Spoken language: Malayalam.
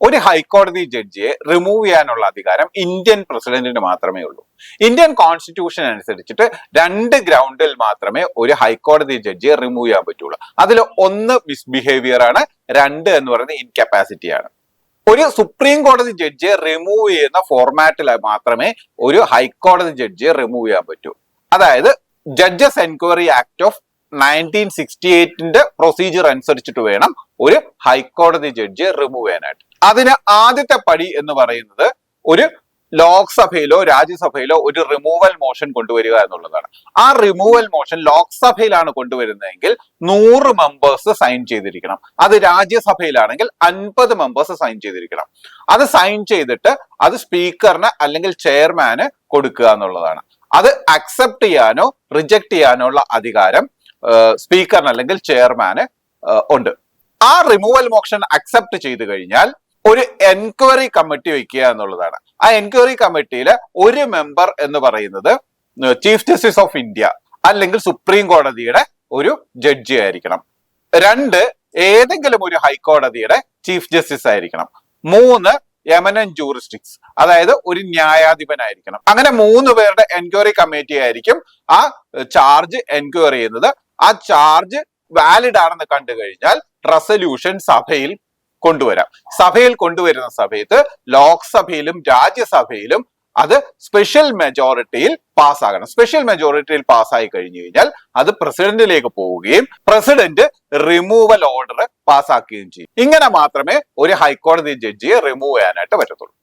ഒരു ഹൈക്കോടതി ജഡ്ജിയെ റിമൂവ് ചെയ്യാനുള്ള അധികാരം ഇന്ത്യൻ പ്രസിഡന്റിന് മാത്രമേ ഉള്ളൂ. ഇന്ത്യൻ കോൺസ്റ്റിറ്റ്യൂഷൻ അനുസരിച്ചിട്ട് 2 ഗ്രൗണ്ടിൽ മാത്രമേ ഒരു ഹൈക്കോടതി ജഡ്ജിയെ റിമൂവ് ചെയ്യാൻ പറ്റുള്ളൂ. അതിൽ ഒന്ന് മിസ്ബിഹേവിയർ ആണ്, 2 എന്ന് പറയുന്നത് ഇൻകപ്പാസിറ്റി ആണ്. ഒരു സുപ്രീം കോടതി ജഡ്ജിയെ റിമൂവ് ചെയ്യുന്ന ഫോർമാറ്റിൽ മാത്രമേ ഒരു ഹൈക്കോടതി ജഡ്ജിയെ റിമൂവ് ചെയ്യാൻ പറ്റൂ. അതായത് judges enquiry act of 1968 procedure അനുസരിച്ചിട്ട് വേണം ഒരു ഹൈക്കോടതി ജഡ്ജിയെ റിമൂവ് ചെയ്യാനായിട്ട്. അതിന് ആദ്യത്തെ പടി എന്ന് പറയുന്നത് ഒരു ലോക്സഭയിലോ രാജ്യസഭയിലോ ഒരു റിമൂവൽ മോഷൻ കൊണ്ടുവരിക എന്നുള്ളതാണ്. ആ റിമൂവൽ മോഷൻ ലോക്സഭയിലാണ് കൊണ്ടുവരുന്നതെങ്കിൽ 100 മെമ്പേഴ്സ് സൈൻ ചെയ്തിരിക്കണം. അത് രാജ്യസഭയിലാണെങ്കിൽ 50 മെമ്പേഴ്സ് സൈൻ ചെയ്തിരിക്കണം. അത് സൈൻ ചെയ്തിട്ട് അത് സ്പീക്കറിന് അല്ലെങ്കിൽ ചെയർമാന് കൊടുക്കുക എന്നുള്ളതാണ്. അത് അക്സെപ്റ്റ് ചെയ്യാനോ റിജക്ട് ചെയ്യാനോ ഉള്ള അധികാരം സ്പീക്കറിന് അല്ലെങ്കിൽ ചെയർമാന് ഉണ്ട്. ആ റിമൂവൽ മോഷൻ അക്സെപ്റ്റ് ചെയ്തു കഴിഞ്ഞാൽ ഒരു എൻക്വയറി കമ്മിറ്റി വെക്കുക എന്നുള്ളതാണ്. ആ എൻക്വയറി കമ്മിറ്റിയിലെ ഒരു മെമ്പർ എന്ന് പറയുന്നത് ചീഫ് ജസ്റ്റിസ് ഓഫ് ഇന്ത്യ അല്ലെങ്കിൽ സുപ്രീം കോടതിയുടെ ഒരു ജഡ്ജി ആയിരിക്കണം. 2 ഏതെങ്കിലും ഒരു ഹൈക്കോടതിയുടെ ചീഫ് ജസ്റ്റിസ് ആയിരിക്കണം. 3 എമനന്റ് ജൂറിസ്ഡിക്സ്, അതായത് ഒരു ന്യായാധിപനായിരിക്കണം. അങ്ങനെ 3 പേരുടെ എൻക്വയറി കമ്മിറ്റി ആയിരിക്കും ആ ചാർജ് എൻക്വയറി ചെയ്യുന്നത്. ആ ചാർജ് വാലിഡ് ആണെന്ന് കണ്ടു കഴിഞ്ഞാൽ റെസല്യൂഷൻ സഭയിൽ കൊണ്ടുവരാം. സഭയിൽ കൊണ്ടുവരുന്ന സമയത്ത് ലോക്സഭയിലും രാജ്യസഭയിലും അത് സ്പെഷ്യൽ മെജോറിറ്റിയിൽ പാസ്സാകണം. സ്പെഷ്യൽ മെജോറിറ്റിയിൽ പാസ്സായി കഴിഞ്ഞു കഴിഞ്ഞാൽ അത് പ്രസിഡന്റിലേക്ക് പോവുകയും പ്രസിഡന്റ് റിമൂവൽ ഓർഡർ പാസ്സാക്കുകയും ചെയ്യും. ഇങ്ങനെ മാത്രമേ ഒരു ഹൈക്കോടതി ജഡ്ജിയെ റിമൂവ് ചെയ്യാനായിട്ട് പറ്റത്തുള്ളൂ.